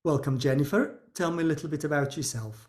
Welcome, Jennifer. Tell me a little bit about yourself.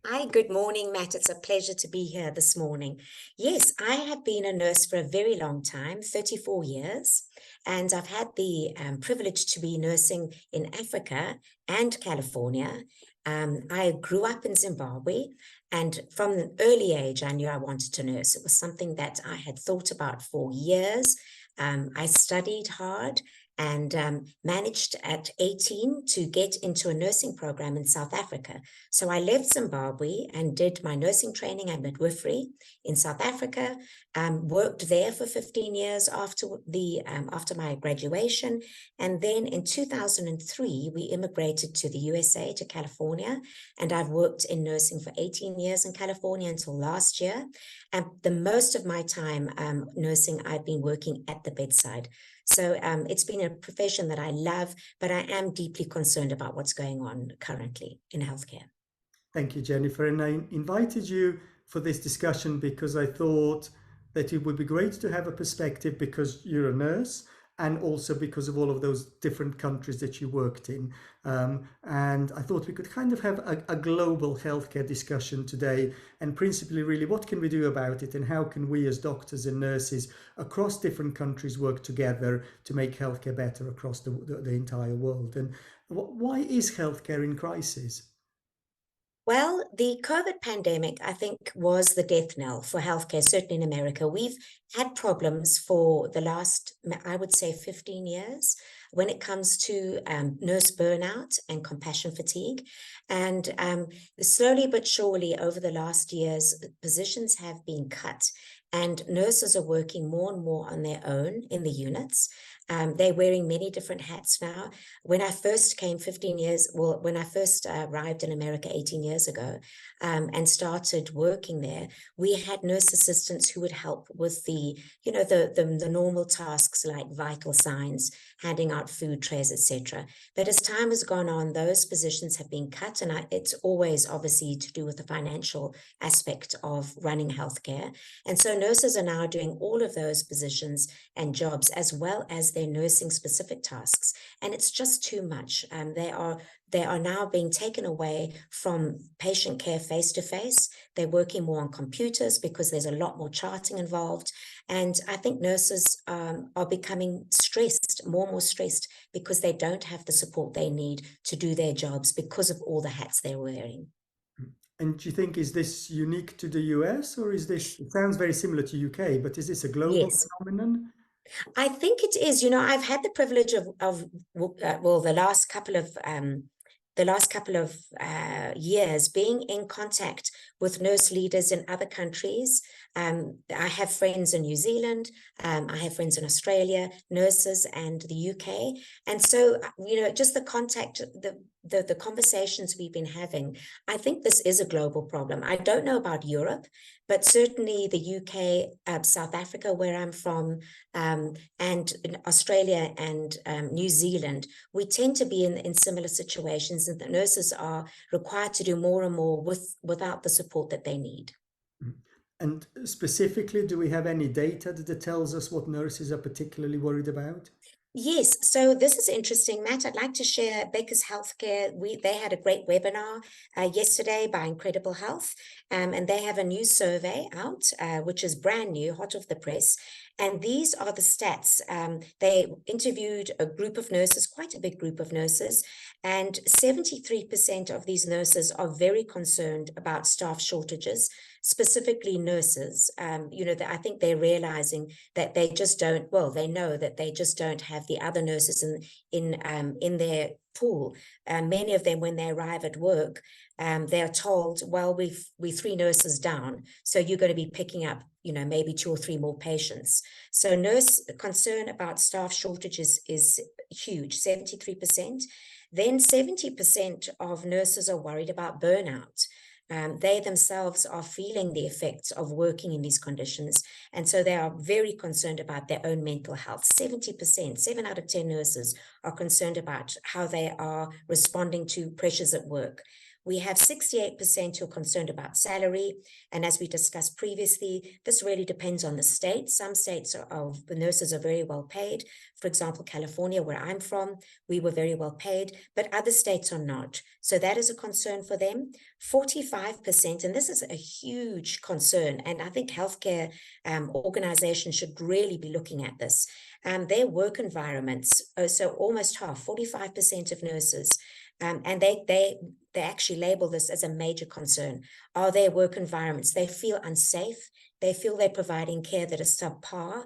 Hi, good morning, Matt. It's a pleasure to be here this morning. Yes, I have been a nurse for a very long time, 34 years, and I've had the privilege to be nursing in Africa and California. I grew up in Zimbabwe, and from an early age, I knew I wanted to nurse. It was something that I had thought about for years. I studied hard and managed at 18 to get into a nursing program in South Africa. So I left Zimbabwe and did my nursing training and midwifery in South Africa. Worked there for 15 years after my graduation, and then in 2003 we immigrated to the USA, to California, and I've worked in nursing for 18 years in California until last year. And the most of my time nursing, I've been working at the bedside. So it's been a profession that I love, but I am deeply concerned about what's going on currently in healthcare. Thank you, Jennifer. And I invited you for this discussion because I thought that it would be great to have a perspective because you're a nurse and also because of all of those different countries that you worked in. And I thought we could kind of have a global healthcare discussion today, and principally, really, what can we do about it and how can we as doctors and nurses across different countries work together to make healthcare better across the entire world? And why is healthcare in crisis? Well, the COVID pandemic, I think, was the death knell for healthcare, certainly in America. We've had problems for the last, I would say, 15 years when it comes to nurse burnout and compassion fatigue. And slowly but surely, over the last years, positions have been cut, and nurses are working more and more on their own in the units. They're wearing many different hats now. When I first came 15 years, well, when I first arrived in America 18 years ago and started working there, we had nurse assistants who would help with the normal tasks like vital signs, handing out food trays, etc. But as time has gone on, those positions have been cut, and it's always obviously to do with the financial aspect of running healthcare. And so nurses are now doing all of those positions and jobs as well as their nursing specific tasks, and it's just too much. They are now being taken away from patient care face to face. They're working more on computers because there's a lot more charting involved, and I think nurses are becoming stressed, more and more stressed, because they don't have the support they need to do their jobs because of all the hats they're wearing. And do you think is this unique to the US, or is this, it sounds very similar to UK, but is this a global Yes. phenomenon? I think it is. I've had the privilege of well, the last couple of years being in contact with nurse leaders in other countries. I have friends in New Zealand. I have friends in Australia, nurses, and the UK. And so, just the contact, the conversations we've been having, I think this is a global problem. I don't know about Europe, but certainly the UK, South Africa, where I'm from, and in Australia and New Zealand, we tend to be in similar situations, and the nurses are required to do more and more without the support that they need. Mm. And specifically, do we have any data that tells us what nurses are particularly worried about? Yes, so this is interesting, Matt. I'd like to share Baker's Healthcare. They had a great webinar yesterday by Incredible Health, and they have a new survey out, which is brand new, hot off the press. And these are the stats. They interviewed a group of nurses, quite a big group of nurses, and 73% of these nurses are very concerned about staff shortages, specifically nurses. I think they're realizing that they just don't, well, they know that they just don't have the other nurses in their pool. Many of them, when they arrive at work, they're told, well, we're three nurses down, so you're going to be picking up maybe two or three more patients. So nurse concern about staff shortages is huge, 73%. Then 70% of nurses are worried about burnout. They themselves are feeling the effects of working in these conditions. And so they are very concerned about their own mental health. 70%, 7 out of 10 nurses are concerned about how they are responding to pressures at work. We have 68% who are concerned about salary. And as we discussed previously, this really depends on the state. Some states of the nurses are very well paid. For example, California, where I'm from, we were very well paid, but other states are not. So that is a concern for them. 45%, and this is a huge concern, and I think healthcare organizations should really be looking at this. Their work environments, so almost half, 45% of nurses, and they actually label this as a major concern, are their work environments. They feel unsafe. They feel they're providing care that is subpar.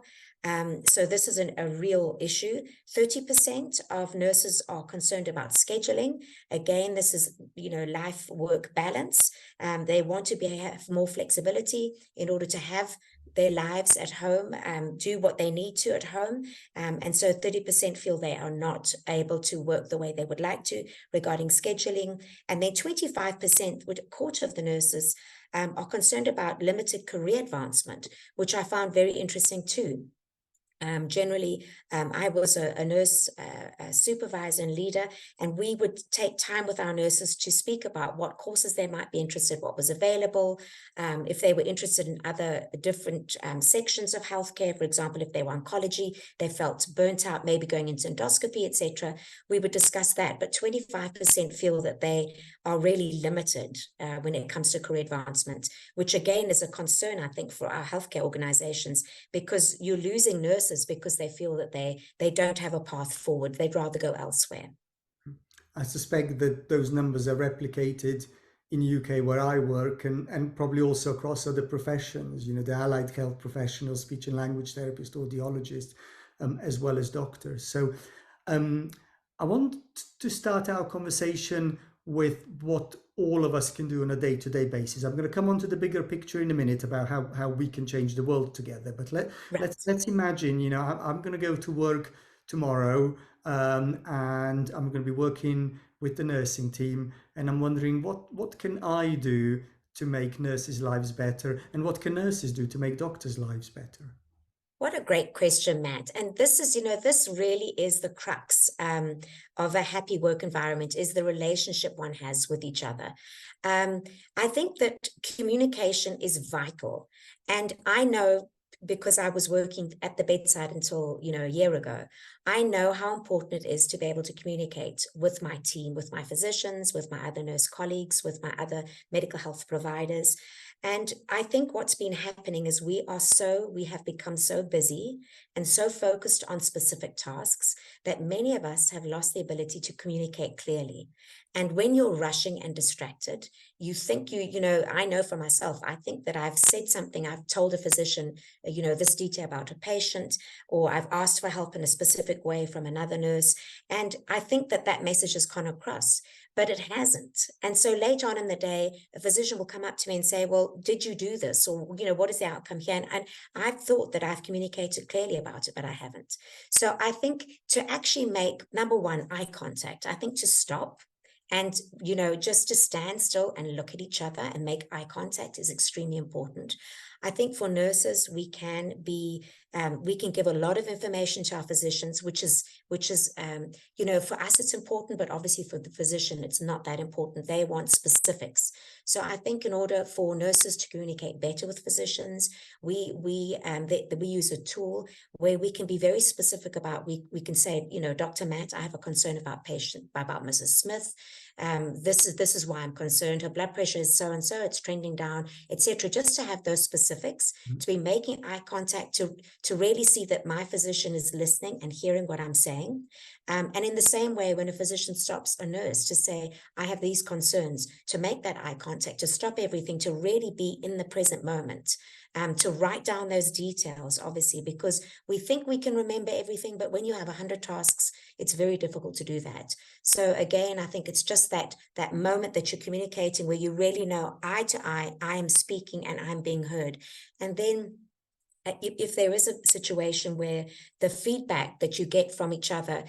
So this is a real issue. 30% of nurses are concerned about scheduling. Again, this is, life-work balance. They want to have more flexibility in order to have their lives at home, do what they need to at home. And so 30% feel they are not able to work the way they would like to regarding scheduling. And then 25%, with a quarter of the nurses, are concerned about limited career advancement, which I found very interesting too. Generally, I was a nurse a supervisor and leader, and we would take time with our nurses to speak about what courses they might be interested, what was available, if they were interested in other different sections of healthcare. For example, if they were oncology, they felt burnt out, maybe going into endoscopy, etc. We would discuss that, but 25% feel that they are really limited when it comes to career advancement, which again is a concern, I think, for our healthcare organizations, because you're losing nurses because they feel that they don't have a path forward. They'd rather go elsewhere. I suspect that those numbers are replicated in UK where I work, and probably also across other professions, the allied health professionals, speech and language therapists, audiologists, as well as doctors. So I want to start our conversation with what all of us can do on a day-to-day basis. I'm going to come on to the bigger picture in a minute about how we can change the world together. But let's imagine, I'm going to go to work tomorrow, and I'm going to be working with the nursing team, and I'm wondering what can I do to make nurses' lives better, and what can nurses do to make doctors' lives better? What a great question, Matt. And this is, this really is the crux of a happy work environment, is the relationship one has with each other. I think that communication is vital. And I know, because I was working at the bedside until, a year ago, I know how important it is to be able to communicate with my team, with my physicians, with my other nurse colleagues, with my other medical health providers. And I think what's been happening is we have become so busy and so focused on specific tasks that many of us have lost the ability to communicate clearly. And when you're rushing and distracted, you think I know for myself, I think that I've said something, I've told a physician, this detail about a patient, or I've asked for help in a specific way from another nurse. And I think that message has gone across, but it hasn't. And so later on in the day, a physician will come up to me and say, well, did you do this? Or, what is the outcome here? And I've thought that I've communicated clearly about it, but I haven't. So I think to actually make, number one, eye contact, I think to stop and, just to stand still and look at each other and make eye contact is extremely important. I think for nurses, we can give a lot of information to our physicians, which is, for us, it's important, but obviously for the physician, it's not that important. They want specifics. So I think in order for nurses to communicate better with physicians, we use a tool where we can be very specific about, we can say, Dr. Matt, I have a concern about Mrs. Smith. This is why I'm concerned. Her blood pressure is so and so, it's trending down, etc. Just to have those specifics, to be making eye contact, to really see that my physician is listening and hearing what I'm saying. And in the same way, when a physician stops a nurse to say, I have these concerns, to make that eye contact, to stop everything, to really be in the present moment, to write down those details, obviously, because we think we can remember everything, but when you have 100 tasks, it's very difficult to do that. So again, I think it's just that moment that you're communicating where you really know eye to eye, I am speaking and I'm being heard. And then if there is a situation where the feedback that you get from each other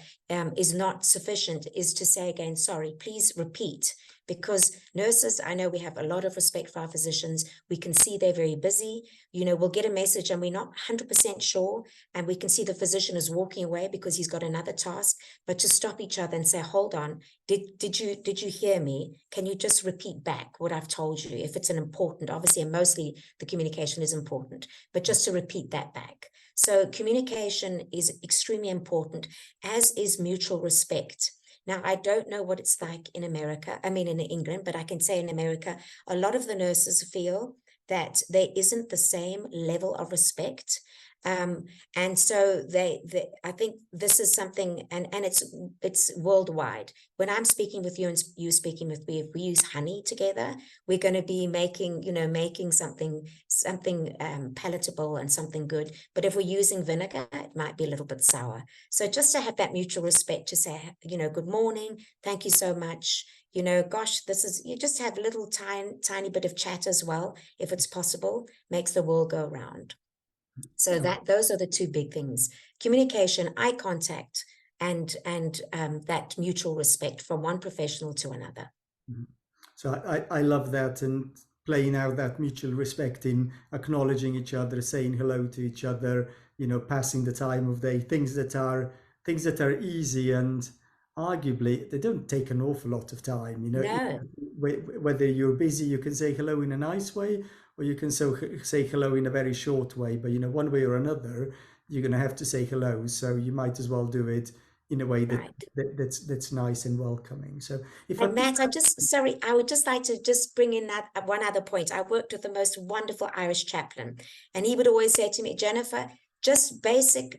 is not sufficient, is to say again, sorry, please repeat, because nurses, I know we have a lot of respect for our physicians. We can see they're very busy. We'll get a message and we're not 100% sure, and we can see the physician is walking away because he's got another task. But to stop each other and say, hold on, did you hear me? Can you just repeat back what I've told you? If it's an important, obviously, and mostly the communication is important, but just to repeat that back. So communication is extremely important, as is mutual respect. Now, I don't know what it's like in America, I mean, in England, but I can say in America, a lot of the nurses feel that there isn't the same level of respect. Um, and so I think this is something, and it's worldwide. When I'm speaking with you and you speaking with me, if we use honey together, we're going to be making something palatable and something good. But if we're using vinegar, it might be a little bit sour. So just to have that mutual respect to say, good morning, thank you so much. Gosh, you just have a little tiny bit of chat as well, if it's possible, makes the world go round. So those are the two big things: communication, eye contact, and that mutual respect from one professional to another. Mhm. So I love that, and playing out that mutual respect in acknowledging each other, saying hello to each other, passing the time of day, things that are easy, and arguably they don't take an awful lot of time. No, Whether you're busy, you can say hello in a nice way, or you can say hello in a very short way. But one way or another, you're going to have to say hello. So you might as well do it in a way right. that's nice and welcoming. So if I And pick Matt, I would just like to just bring in that one other point. I worked with the most wonderful Irish chaplain, and he would always say to me, Jennifer, just basic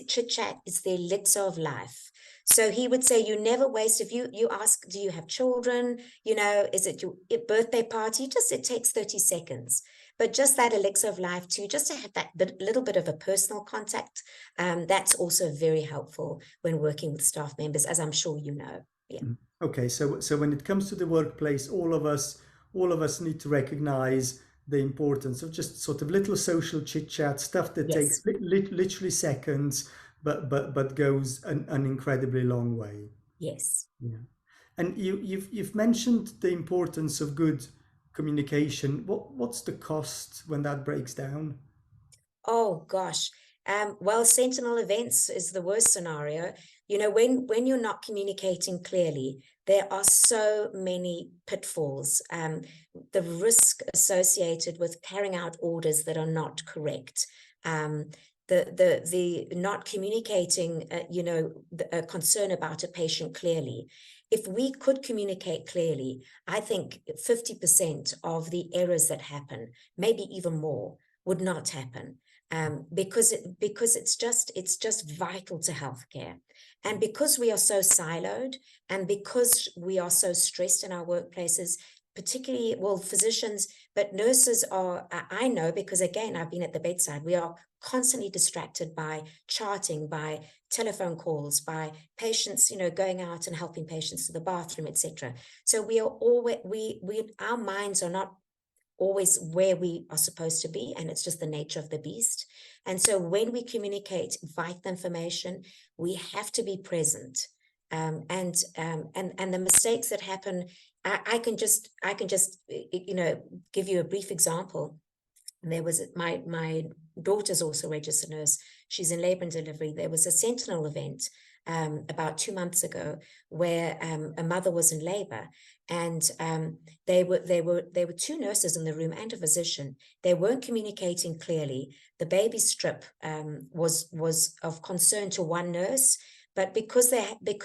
chit chat is the elixir of life. So he would say, you never waste. If you ask, do you have children? Is it your birthday party? It takes 30 seconds. But just that elixir of life too, just to have that little bit of a personal contact, that's also very helpful when working with staff members, as I'm sure you know. Yeah. Okay, so when it comes to the workplace, all of us need to recognize the importance of just sort of little social chit chat stuff that takes Yes. literally seconds, but goes an incredibly long way. Yes. Yeah, and you've mentioned the importance of good communication. What's the cost when that breaks down? Oh gosh. Well, sentinel events is the worst scenario. When you're not communicating clearly, there are so many pitfalls. The risk associated with carrying out orders that are not correct. Um, the not communicating, a concern about a patient clearly. If we could communicate clearly, I think 50% of the errors that happen, maybe even more, would not happen, because it's just vital to healthcare, and because we are so siloed, and because we are so stressed in our workplaces, particularly, well, physicians, but nurses are, I know, because again, I've been at the bedside, we are constantly distracted by charting, by telephone calls, by patients, going out and helping patients to the bathroom, etc. So we are always, our minds are not always where we are supposed to be, and it's just the nature of the beast. And so when we communicate vital information, we have to be present. And the mistakes that happen, I can just give you a brief example. There was my daughter's also a registered nurse. She's in labor and delivery. There was a sentinel event about 2 months ago, where a mother was in labor, and there were two nurses in the room and a physician. They weren't communicating clearly. The baby strip was of concern to one nurse, but because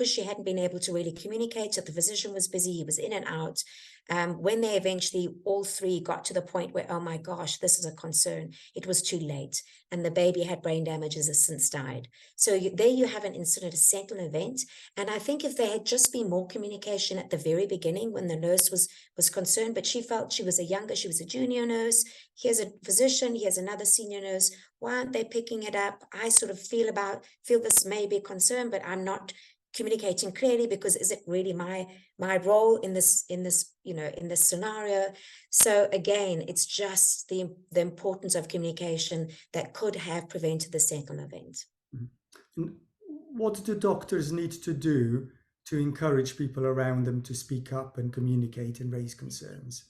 she hadn't been able to really communicate, so the physician was busy, he was in and out. When they eventually all three got to the point where, oh my gosh, this is a concern, it was too late, and the baby had brain damage, has since died. So there you have an incident, a sentinel event. And I think if there had just been more communication at the very beginning, when the nurse was concerned, but she felt she was a junior nurse. Here's a physician, here's another senior nurse. Why aren't they picking it up? I sort of feel this may be a concern, but I'm not communicating clearly, because is it really my role in this in this scenario? So again, it's just the importance of communication that could have prevented the sentinel event. And what do doctors need to do to encourage people around them to speak up and communicate and raise concerns?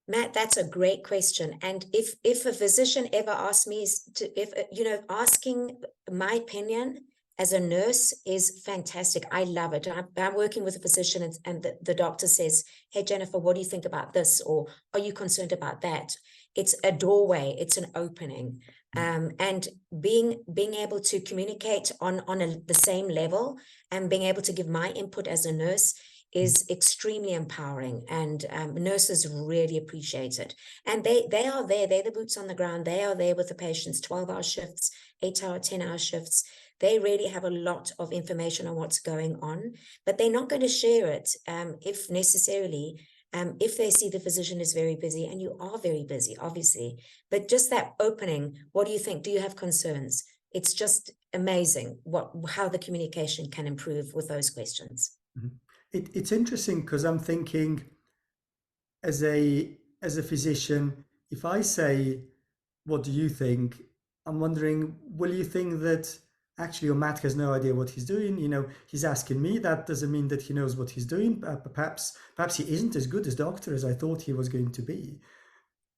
Matt, that's a great question. And if a physician ever asks me to, if asking my opinion as a nurse is fantastic. I love it. I'm working with a physician, and the doctor says, "Hey, Jennifer, what do you think about this?" Or, "Are you concerned about that?" It's a doorway. It's an opening. And being able to communicate on the same level and being able to give my input as a nurse is extremely empowering, and nurses really appreciate it. And they are there, they're the boots on the ground, they are there with the patients, 12-hour shifts, 8-hour, 10-hour shifts. They really have a lot of information on what's going on, but they're not going to share it if necessarily, if they see the physician is very busy, and you are very busy, obviously. But just that opening, what do you think? Do you have concerns? It's just amazing how the communication can improve with those questions. Mhm. It's interesting because I'm thinking, as a physician, if I say, "What do you think?" I'm wondering, will you think that actually, Matt has no idea what he's doing? He's asking me. That doesn't mean that he knows what he's doing. Perhaps he isn't as good as doctor as I thought he was going to be.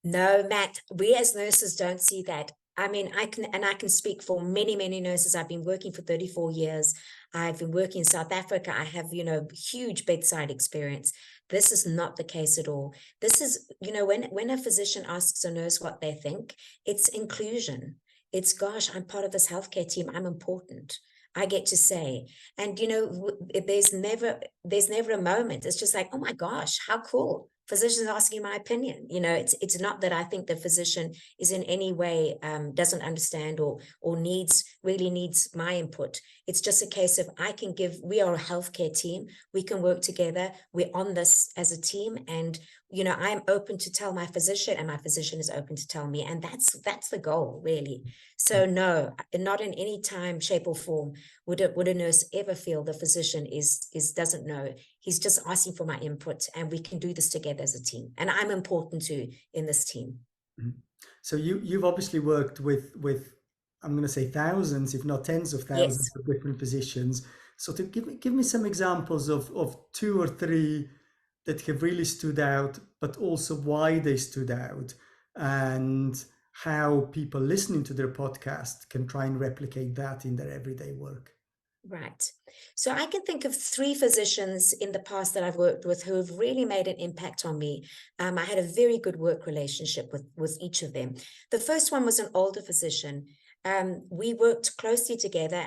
No, Matt, we as nurses don't see that. I mean, I can speak for many, many nurses. I've been working for 34 years. I've been working in South Africa. I have, huge bedside experience. This is not the case at all. This is, when a physician asks a nurse what they think, it's inclusion. It's, gosh, I'm part of this healthcare team. I'm important. I get to say, and there's never a moment. It's just like, oh my gosh, how cool. Physicians asking my opinion. It's not that I think the physician is in any way doesn't understand or really needs my input. It's just a case of we are a healthcare team. We can work together. We're on this as a team, and I'm open to tell my physician, and my physician is open to tell me, and that's the goal, really. So no, not in any time, shape, or form would a nurse ever feel the physician is doesn't know. He's just asking for my input, and we can do this together as a team. And I'm important too in this team. Mhm. So you've obviously worked with I'm going to say thousands, if not tens of thousands Yes. of different positions. So to give me some examples of two or three that have really stood out, but also why they stood out, and how people listening to their podcast can try and replicate that in their everyday work. Right. So I can think of three physicians in the past that I've worked with who have really made an impact on me. I had a very good work relationship with each of them. The first one was an older physician. We worked closely together,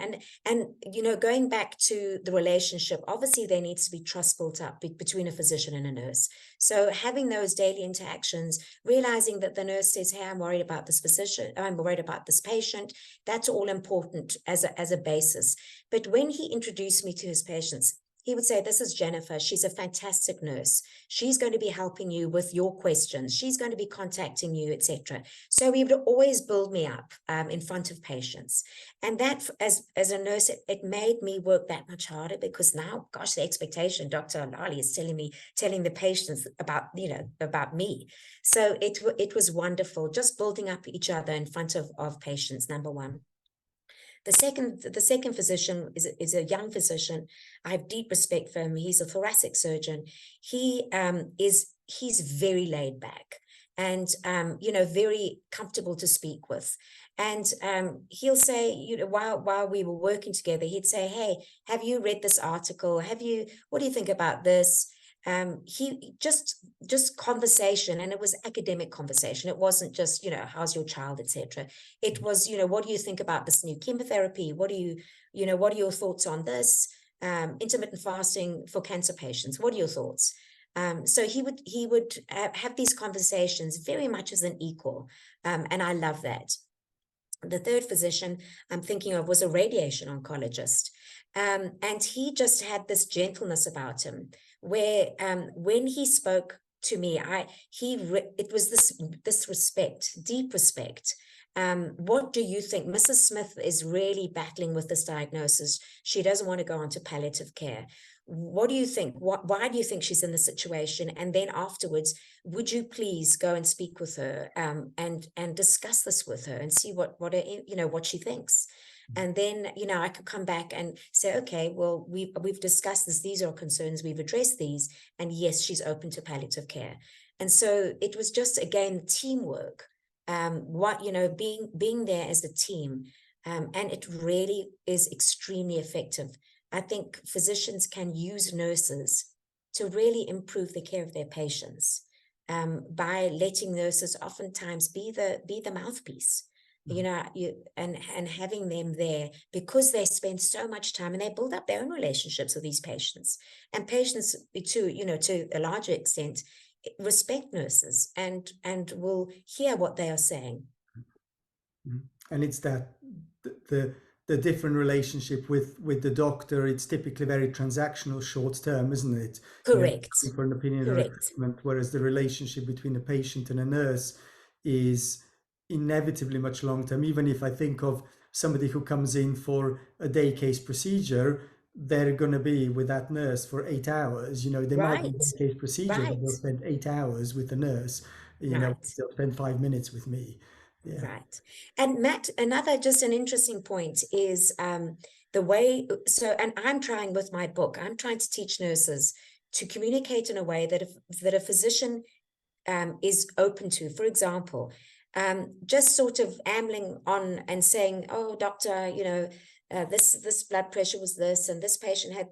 and going back to the relationship, obviously there needs to be trust built up between a physician and a nurse. So having those daily interactions, realizing that the nurse says, "Hey, I'm worried about this physician, I'm worried about this patient," that's all important as a basis. But when he introduced me to his patients, he would say, "This is Jennifer. She's a fantastic nurse. She's going to be helping you with your questions. She's going to be contacting you, etc." So he would always build me up in front of patients. And that, as a nurse, it made me work that much harder, because now, gosh, the expectation, Dr. Lali is telling the patients about me. So it was wonderful, just building up each other in front of patients, number one. The second physician is a young physician. I have deep respect for him. He's a thoracic surgeon. He's very laid back, and very comfortable to speak with. And he'll say, while we were working together, he'd say, "Hey, have you read this article? What do you think about this?" He just conversation, and it was academic conversation. It wasn't just, "How's your child," etc. It was, "What do you think about this new chemotherapy? What are your thoughts on this? Intermittent fasting for cancer patients. What are your thoughts?" So he would have these conversations very much as an equal, and I love that. The third physician I'm thinking of was a radiation oncologist. And he just had this gentleness about him, where when he spoke to me, it was this respect, deep respect. What do you think? Mrs. Smith is really battling with this diagnosis. She doesn't want to go on to palliative care. What do you think? Why do you think she's in this situation? And then afterwards, would you please go and speak with her, and discuss this with her and see what she thinks? And then, I could come back and say, okay, well, we've discussed this. These are concerns. We've addressed these. And yes, she's open to palliative care. And so it was just, again, teamwork, being there as a team. And it really is extremely effective. I think physicians can use nurses to really improve the care of their patients, by letting nurses oftentimes be the mouthpiece, and having them there, because they spend so much time and they build up their own relationships with these patients, and patients to a larger extent respect nurses and will hear what they are saying. And it's that the the different relationship with the doctor, it's typically very transactional, short term, isn't it? Correct. Coming for an opinion or a Correct. treatment, whereas the relationship between a patient and a nurse is inevitably much long term. Even if I think of somebody who comes in for a day case procedure, they're going to be with that nurse for 8 hours. They might be a Right. day case procedure, but Right. they'll spend 8 hours with the nurse. Right. They'll spend 5 minutes with me. Yeah. Right. And Matt, another just an interesting point is the way, and I'm trying with my book, I'm trying to teach nurses to communicate in a way that a physician is open to. For example, just sort of ambling on and saying, "Oh, doctor, this blood pressure was this, and this patient had,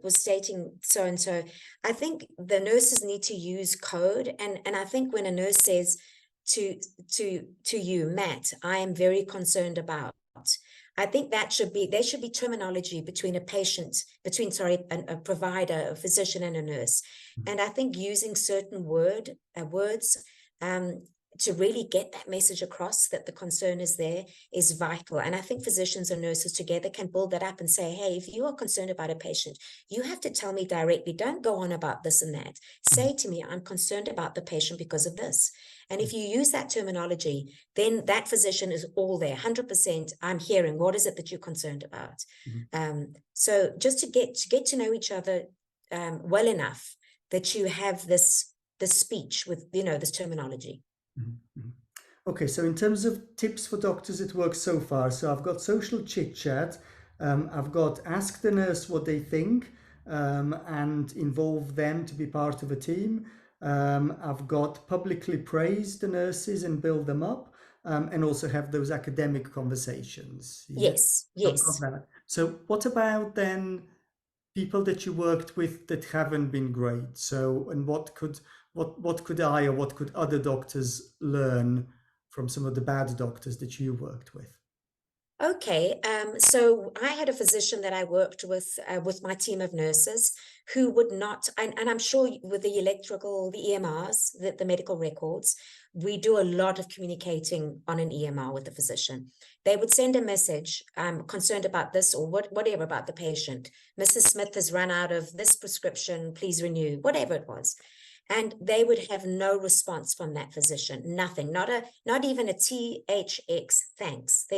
was stating so and so." I think the nurses need to use code, and I think when a nurse says to you, Matt, I am very concerned about. I think there should be terminology between a provider, a physician, and a nurse. And I think using certain words to really get that message across that the concern is there is vital. And I think physicians and nurses together can build that up and say, hey, if you are concerned about a patient, you have to tell me directly. Don't go on about this and that. Say to me, I'm concerned about the patient because of this. And if you use that terminology, then that physician is all there, 100%. I'm hearing, what is it that you're concerned about? So just to get to know each other well enough that you have this speech with, this terminology. Okay, so in terms of tips for doctors at work so far, so I've got social chit chat, I've got ask the nurse what they think, and involve them to be part of a team. I've got publicly praise the nurses and build them up, and also have those academic conversations. Yeah? Yes, So I've got yes. that. So what about then people that you worked with that haven't been great? So, and what could I or what could other doctors learn from some of the bad doctors that you worked with? Okay, so I had a physician that I worked with my team of nurses who would not, and I'm sure with the EMRs, the medical records, we do a lot of communicating on an EMR with the physician. They would send a message, concerned about this or whatever about the patient. Mrs. Smith has run out of this prescription, please renew, whatever it was. And they would have no response from that physician, nothing, not even a THX thanks.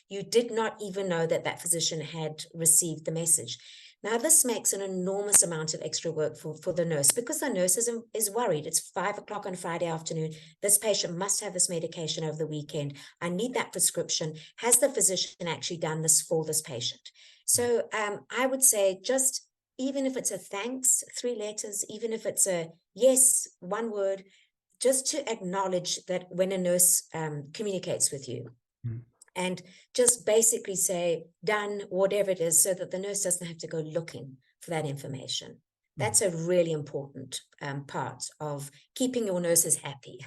You did not even know that physician had received the message. Now, this makes an enormous amount of extra work for the nurse, because the nurse is worried. It's 5 o'clock on Friday afternoon. This patient must have this medication over the weekend. I need that prescription. Has the physician actually done this for this patient? So I would say, just even if it's a thanks, 3 letters, even if it's a yes, 1 word, just to acknowledge that when a nurse communicates with you. And just basically say, done, whatever it is, so that the nurse doesn't have to go looking for that information. That's a really important part of keeping your nurses happy.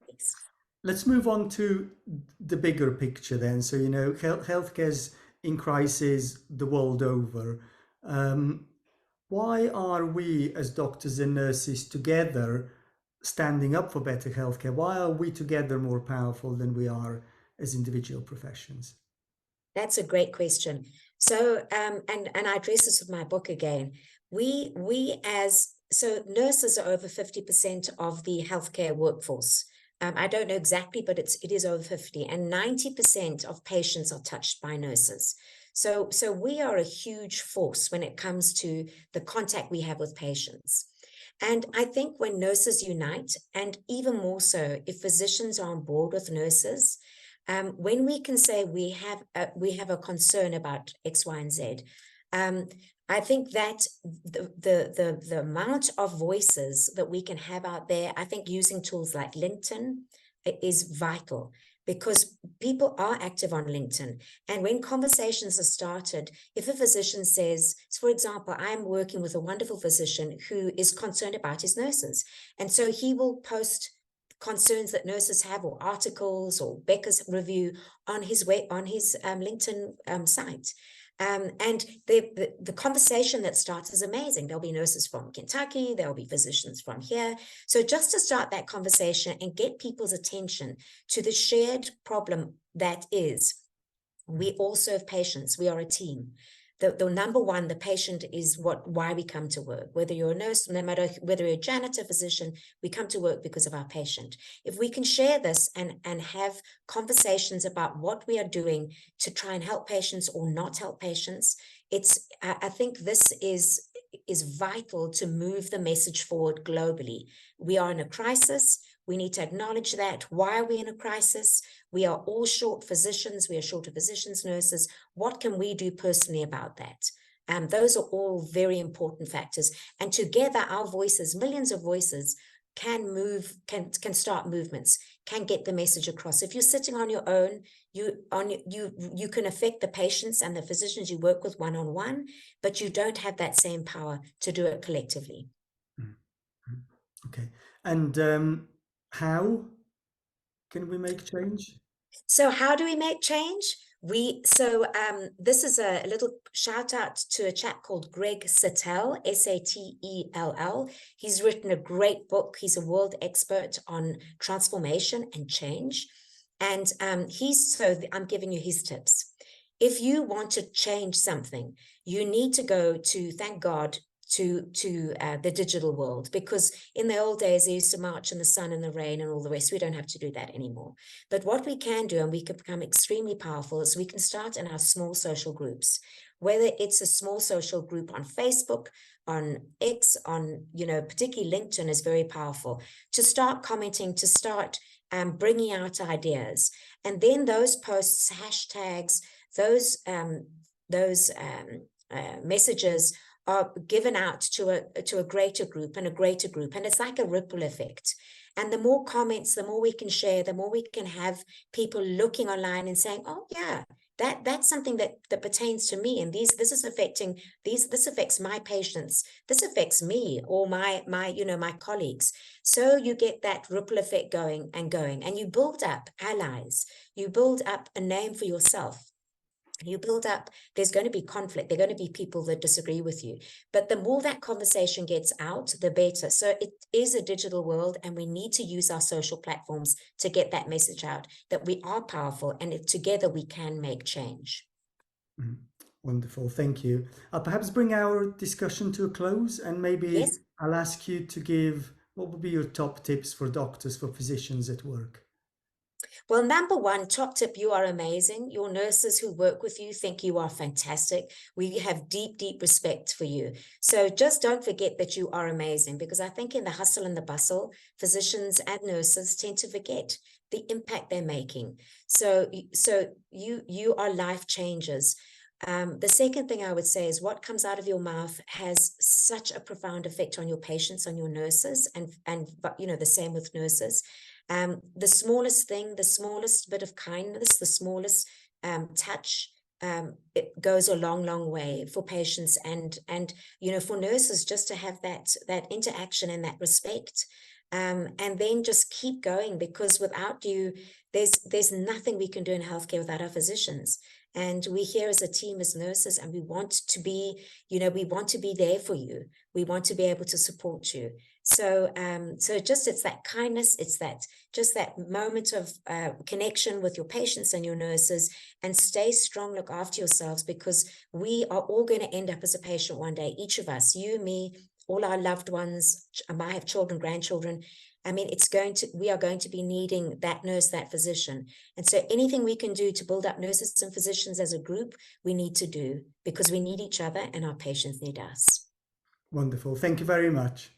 Yes. Let's move on to the bigger picture then. So, healthcare's in crisis the world over. Why are we as doctors and nurses together standing up for better healthcare? Why are we together more powerful than we are as individual professions? That's a great question. So, and I address this with my book again. So nurses are over 50% of the healthcare workforce. I don't know exactly, but it is over 50, and 90% of patients are touched by nurses. So we are a huge force when it comes to the contact we have with patients. And I think when nurses unite, and even more so if physicians are on board with nurses, When we can say we have a concern about X, Y, and Z, I think that the amount of voices that we can have out there, I think using tools like LinkedIn is vital, because people are active on LinkedIn. And when conversations are started, if a physician says, for example, I'm working with a wonderful physician who is concerned about his nurses, and so he will post concerns that nurses have, or articles, or Becker's review on his LinkedIn site. And the conversation that starts is amazing. There'll be nurses from Kentucky, there'll be physicians from here. So just to start that conversation and get people's attention to the shared problem that is, we all serve patients. We are a team. The number one, the patient is why we come to work. Whether you're a nurse, no matter whether you're a janitor, physician, we come to work because of our patient. If we can share this and have conversations about what we are doing to try and help patients or not help patients, I think this is vital to move the message forward globally. We are in a crisis. We need to acknowledge that. Why are we in a crisis? We are all short physicians. We are short of physicians, nurses. What can we do personally about that? Those are all very important factors. And together, our voices, millions of voices, can start movements, can get the message across. If you're sitting on your own, you can affect the patients and the physicians you work with one-on-one, but you don't have that same power to do it collectively. Okay. And how can we make change? So how do we make change? This is a little shout out to a chap called Greg Satell, Satell. He's written a great book. He's a world expert on transformation and change. And I'm giving you his tips. If you want to change something, you need to go to, thank God, to the digital world, because in the old days they used to march in the sun and the rain and all the rest. We don't have to do that anymore. But what we can do, and we can become extremely powerful, is we can start in our small social groups, whether it's a small social group on Facebook, on X, on, particularly LinkedIn is very powerful, to start commenting, to start bringing out ideas. And then those posts, hashtags, those messages are given out to a greater group and a greater group. And it's like a ripple effect. And the more comments, the more we can share, the more we can have people looking online and saying, oh yeah, that's something that pertains to me. And this affects my patients. This affects me or my colleagues. So you get that ripple effect going, and you build up allies. You build up a name for yourself. You build up, there's going to be conflict. There are going to be people that disagree with you. But the more that conversation gets out, the better. So it is a digital world, and we need to use our social platforms to get that message out, that we are powerful, and together we can make change. Wonderful. Thank you. I'll perhaps bring our discussion to a close, and maybe Yes. I'll ask you to give what would be your top tips for doctors, for physicians at work. Well, number one, top tip, you are amazing. Your nurses who work with you think you are fantastic. We have deep, deep respect for you. So just don't forget that you are amazing, because I think in the hustle and the bustle, physicians and nurses tend to forget the impact they're making. So you are life changers. The second thing I would say is what comes out of your mouth has such a profound effect on your patients, on your nurses, and the same with nurses. The smallest thing, the smallest bit of kindness, the smallest touch, it goes a long, long way for patients and for nurses, just to have that interaction and that respect. And then just keep going, because without you, there's nothing we can do in healthcare without our physicians. And we're here as a team, as nurses, and we want to be there for you. We want to be able to support you. So it's that kindness, it's that moment of connection with your patients and your nurses, and stay strong, look after yourselves, because we are all going to end up as a patient one day, each of us, you, me, all our loved ones. I have children, grandchildren. I mean, we are going to be needing that nurse, that physician. And so anything we can do to build up nurses and physicians as a group, we need to do, because we need each other and our patients need us. Wonderful. Thank you very much.